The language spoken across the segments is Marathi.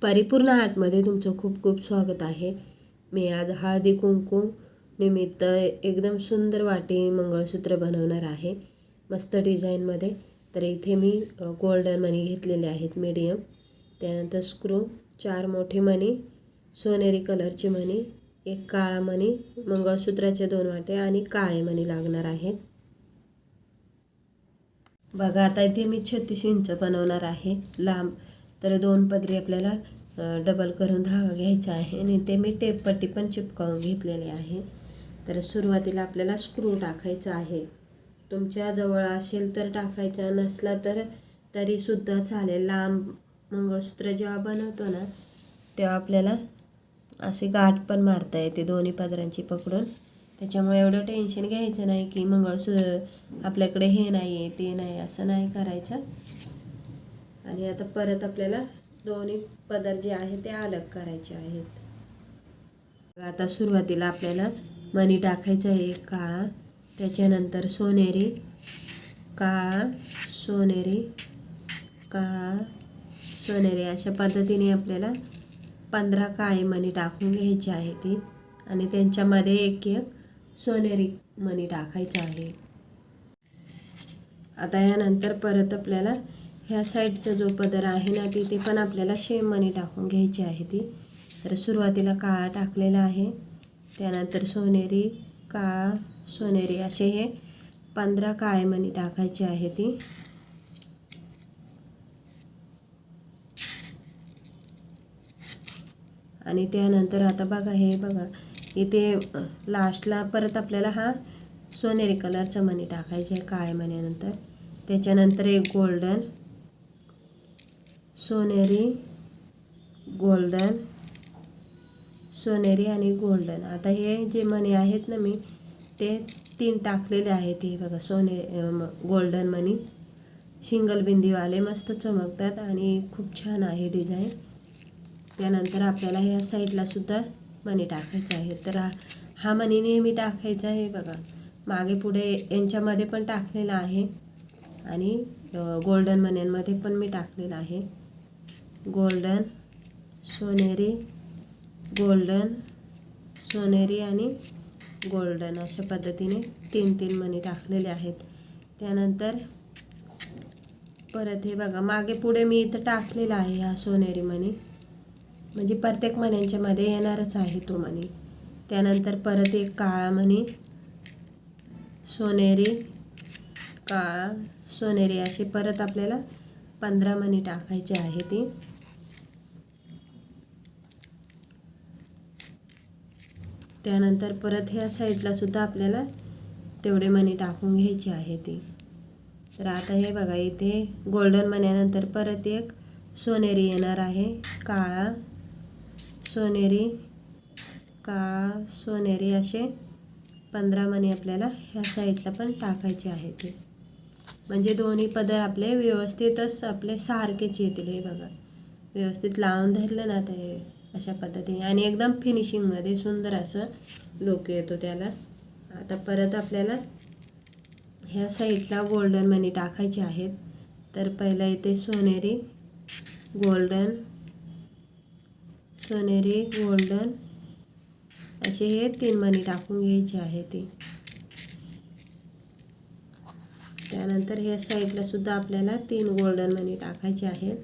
परिपूर्ण आर्टमध्ये तुमचं खूप खूप स्वागत आहे. मी आज हळदी कुंकू निमित्त एकदम सुंदर वाटी मंगळसूत्र बनवणार आहे, मस्त डिझाईनमध्ये. तर इथे मी गोल्डन मणी घेतलेले आहेत मीडियम. त्यानंतर स्क्रू, 4 मोठे मणी, सोनेरी कलरचे मणी, एक काळा मणी, मंगळसूत्राचे 2 वाटे आणि काळे मणी लागणार आहेत. बघा, आता इथे मी 36 इंच बनवणार आहे लांब. तर 2 पदरी आपल्याला डबल करून धागा घ्यायचा आहे आणि ते मी टेप पट्टी पण चिपकावून घेतलेली आहे. तर सुरुवातीला आपल्याला स्क्रू टाकायचा आहे. तुमच्या जवळ असेल तर टाकायचा, नसला तर तरीसुद्धा चालेल. लांब मंगळसूत्र जेव्हा बनवतो ना तेव्हा आपल्याला असे गाठ पण मारता येते दोन्ही पदरांची पकडून. त्याच्यामुळे एवढं टेन्शन घ्यायचं नाही की मंगळसूत्र आपल्याकडे हे नाही आहे ते नाही, असं नाही करायचं. आणि आता परत आपल्याला दोन्ही पदर जे आहे ते अलग करायचे आहेत. आता सुरुवातीला आपल्याला मणी टाकायचा आहे काळा, त्याच्यानंतर सोनेरी, काळा, सोनेरी, काळा, सोनेरी अशा पद्धतीने आपल्याला 15 काळे मणी टाकून घ्यायचे आहे ती, आणि त्यांच्यामध्ये एक एक सोनेरी मणी टाकायचा आहे. आता यानंतर परत आपल्याला ह्या साईडचा जो पदर आहे ना तिथे पण आपल्याला सेम मणी टाकून घ्यायची आहे ती. तर सुरुवातीला काळा टाकलेला आहे, त्यानंतर सोनेरी, काळा, सोनेरी असे हे 15 काळे मणी टाकायचे आहे ती. आणि त्यानंतर आता बघा, हे बघा इथे लास्टला परत आपल्याला हा सोनेरी कलरचा मणी टाकायचा आहे काळ्या मण्यानंतर. त्याच्यानंतर एक गोल्डन, सोनेरी, गोल्डन, सोनेरी आणि गोल्डन. आता हे जे मणी आहेत ना मी ते 3 टाकलेले आहेत. हे बघा गोल्डन मणी सिंगल बिंदीवाले मस्त चमकतात आणि खूप छान आहे डिझाईन. त्यानंतर आपल्याला ह्या साईडला सुद्धा मणी टाकायचे आहे. तर हा मणी नेहमी टाकायचा आहे. बघा मागे पुढे यांच्यामध्ये पण टाकलेला आहे आणि गोल्डन मण्यांमध्ये पण मी टाकलेला आहे. गोल्डन, सोनेरी, गोल्डन, सोनेरी आणि गोल्डन अशा पद्धतीने 3-3 मणी टाकलेले आहेत. त्यानंतर परत हे बघा मागे पुढे मी इथं टाकलेला आहे हा सोनेरी मणी, म्हणजे प्रत्येक मण्यांच्या मध्ये येणारच आहे तो मणी. त्यानंतर परत एक काळा मणी, सोनेरी, काळा, सोनेरी असे परत आपल्याला 15 मणी टाकायचे आहे ती. त्यानंतर परत ह्या साईडला सुद्धा आपल्याला तेवढे मणी टाकून घ्यायचे आहे ती. तर आता हे बघा इथे गोल्डन मण्यानंतर परत एक सोनेरी येणार आहे, काळा, सोनेरी, काळा, सोनेरी असे 15 मणी आपल्याला ह्या साईडला पण टाकायचे आहे ते. म्हणजे दोन्ही पदर आपले व्यवस्थितच आपले सारखेच येतील. हे बघा व्यवस्थित लावून धरलं ना ते अशा पद्धतीने, आणि एकदम फिनिशिंगमध्ये सुंदर असं लुक येतो त्याला. आता परत आपल्याला ह्या साईडला गोल्डन मणी टाकायचे आहेत. तर पहिला इथे सोनेरी, गोल्डन, सोनेरी, गोल्डन असे हे 3 मणी टाकून घ्यायचे आहे ते. त्यानंतर ह्या साईडला सुद्धा आपल्याला 3 गोल्डन मणी टाकायचे आहेत.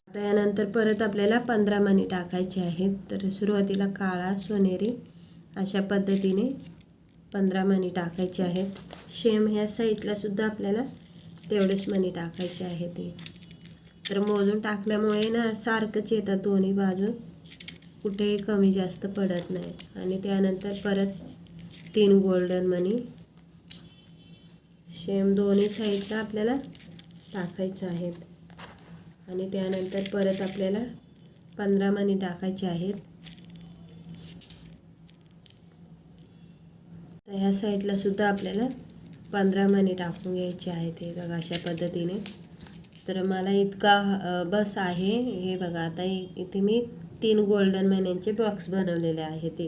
आता यानंतर परत आपल्याला 15 मणी टाकायचे आहेत. तर सुरुवातीला काळा, सोनेरी अशा पद्धतीने 15 मणी टाकायचे आहेत. सेम ह्या साईडला सुद्धा आपल्याला तेवढेच मणी टाकायचे आहे ते. तर मोजून टाकल्यामुळे ना सारखंच येतात दोन्ही बाजू, कुठेही कमी जास्त पडत नाही. आणि त्यानंतर परत 3 गोल्डन मणी सेम दोन्ही साईडला आपल्याला टाकायचे आहेत. आणि त्यानंतर परत आपल्याला 15 मणी टाकायचे आहेत. तर ह्या साईडला सुद्धा आपल्याला 15 मणी टाकून घ्यायचे आहेत. हे बघा अशा पद्धतीने. तर मला इतका बस आहे. हे बघा आता इथे मी 3 गोल्डन मण्यांचे बॉक्स बनवलेले आहेत.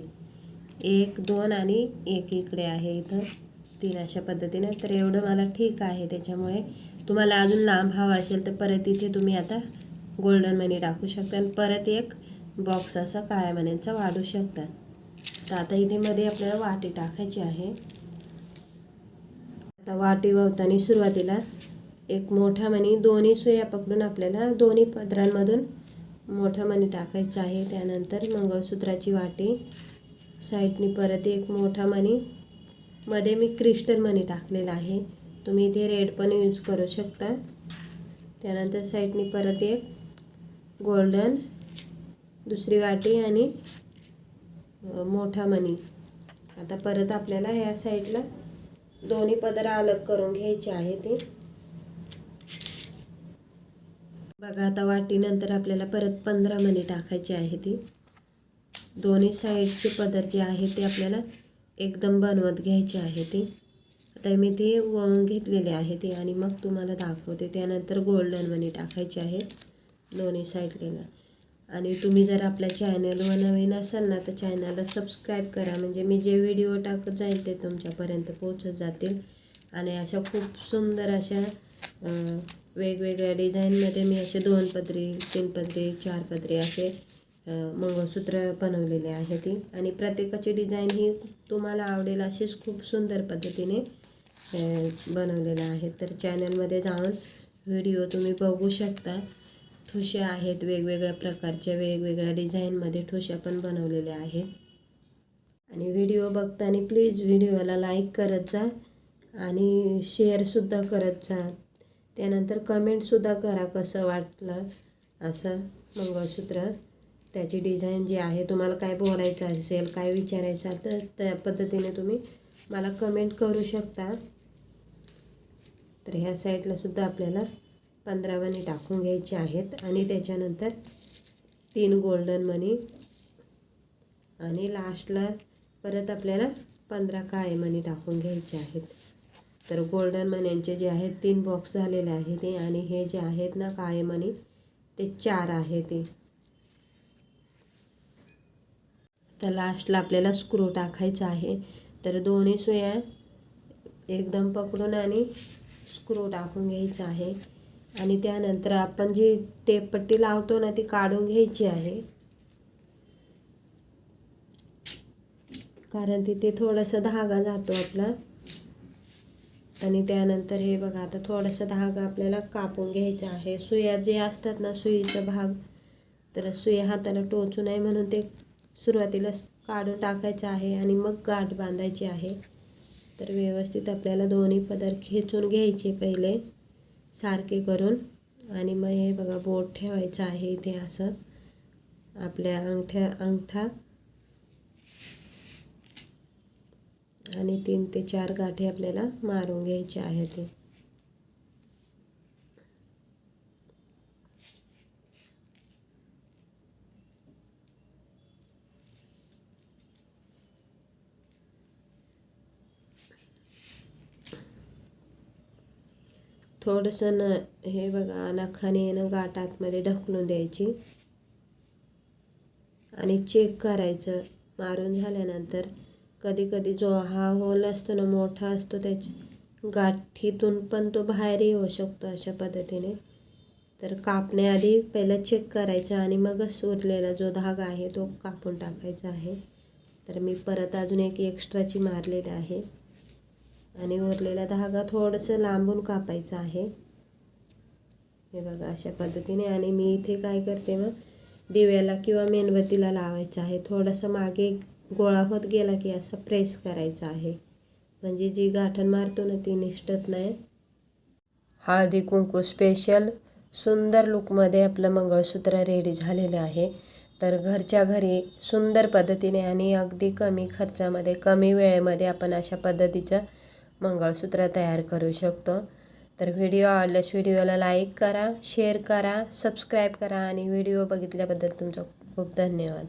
1, 2 आणि 1 इकडे आहे, इथं 3 अशा पद्धतीने. तर एवढं मला ठीक आहे. त्याच्यामुळे तुम्हाला अजून लांब हवा असेल तर परत इथे तुम्ही आता गोल्डन मनी टाकू शकता आणि परत एक बॉक्स असा काळ्या मण्यांचा वाढू शकता. तर आता इथे मध्ये आपल्याला वाटी टाकायची आहे. आता वाटी वळताना सुरुवातीला एक मोठा मणी दोन्ही सुया पकडून आपल्याला दोन्ही पदरांमधून मोठा मणी टाकायचा आहे. त्यानंतर मंगळसूत्राची वाटी साईडनी परत एक मोठा मणी, मध्ये मी क्रिस्टल मणी टाकलेला आहे. तुम्ही इथे रेड पण यूज करू शकता. त्यानंतर साईडनी परत एक गोल्डन दुसरी वाटी आणि मोठा मणी. आता परत आपल्याला ह्या साईडला दोन्ही पदर अलग करून घ्यायचे आहे. ते बघा आता वाटीनंतर आपल्याला परत 15 मणी टाकायचे आहे. ती दोन्ही साईडचे पदर जे आहे ते आपल्याला एकदम बनवत घ्यायचे आहे. ते आता मी ते वळून घेतलेले आहे ते आणि मग तुम्हाला दाखवते. त्यानंतर गोल्डन मणी टाकायचे आहे दोन्ही साईडला. आणि तुम्ही जर आपल्या चॅनलवर नवीन असाल ना तर चॅनलला सबस्क्राईब करा, म्हणजे मी जे व्हिडिओ टाकत जाईल ते तुमच्यापर्यंत पोहोचत जातील. आणि अशा खूप सुंदर अशा वेगवेगळ्या डिझाईनमध्ये मी असे 2 पदरी 3 पदरी 4 पदरी असे मंगळसूत्र बनवलेले आहे. ती आणि प्रत्येकाची डिझाईन ही तुम्हाला आवडेल अशीच खूप सुंदर पद्धतीने बनवलेलं आहे. तर चॅनलमध्ये जाऊन व्हिडिओ तुम्ही बघू शकता. ठुशे आहेत वेगवेगळ्या प्रकारच्या, वेगवेगळ्या डिझाईनमध्ये ठुशा पण बनवलेल्या आहेत. आणि व्हिडिओ बघताना प्लीज व्हिडिओला लाईक करत जा आणि शेअरसुद्धा करत जा. त्यानंतर कमेंटसुद्धा करा कसं वाटलं असं मंगळसूत्र, त्याची डिझाईन जी आहे. तुम्हाला काय बोलायचं असेल, काय विचारायचं तर त्या पद्धतीने तुम्ही मला कमेंट करू शकता. तर ह्या साईडला सुद्धा आपल्याला 15 मणी टाकून घ्यायचे आहेत आणि त्याच्यानंतर 3 गोल्डन मणी आणि लास्टला परत आपल्याला 15 काळे मणी टाकून घ्यायचे आहेत. तर गोल्डन मण्यांचे जे आहेत 3 बॉक्स झालेले आहेत ते, आणि हे जे आहेत ना काळे मणी ते 4 आहे ते. तर लास्टला आपल्याला स्क्रू टाकायचा आहे. तर दोन्ही सुया एकदम पकडून आणि स्क्रू टाकून घ्यायचा आहे. आणि त्यानंतर आपण जी टेपपट्टी लावतो ना ती काढून घ्यायची आहे, कारण तिथे थोडासा धागा जातो आपला. आणि त्यानंतर हे बघा आता थोडासा धागा आपल्याला कापून घ्यायचा आहे. सुया जे असतात ना सुईचा भाग, तर सुया हाताला टोचू नये म्हणून ते सुरुवातीला काढून टाकायचं आहे आणि मग गाठ बांधायची आहे. तर व्यवस्थित आपल्याला दोन्ही पदर खेचून घ्यायचे पहिले सारखे करून. आणि मग हे बघा बोट ठेवायचं आहे इथे असं आपल्या अंगठा आणि 3 ते 4 गाठी आपल्याला मारून घ्यायचे आहेत. थोडंसं हे बघा नखाने गाठ आतमध्ये ढकलून द्यायची आणि चेक करायचं. मारून झाल्यानंतर कधी कधी जो हा होल असतो ना मोठा असतो त्याची गाठीतून पण तो बाहेर येऊ शकतो अशा पद्धतीने. तर कापण्याआधी पहिला चेक करायचा आणि मगच उरलेला जो धागा आहे तो कापून टाकायचा आहे. तर मी परत अजून एक एक्स्ट्राची मारलेली आहे आणि उरलेला धागा थोडंसं लांबून कापायचा आहे. हे बघा अशा पद्धतीने. आणि मी इथे काय करते मग दिव्याला किंवा मेणबत्तीला लावायचं आहे. थोडंसं मागे गोळा होत गेला की असा प्रेस करायचा आहे, म्हणजे जी गाठण मारतो ना ती निष्ठत नाही. हळदी कुंकू स्पेशल सुंदर लुकमध्ये आपलं मंगळसूत्र रेडी झालेलं आहे. तर घरच्या घरी सुंदर पद्धतीने आणि अगदी कमी खर्चामध्ये कमी वेळेमध्ये आपण अशा पद्धतीचं मंगळसूत्र तयार करू शकतो. तर व्हिडिओ आवडल्यास व्हिडिओला लाईक करा, शेअर करा, सबस्क्राईब करा आणि व्हिडिओ बघितल्याबद्दल तुमचा खूप धन्यवाद.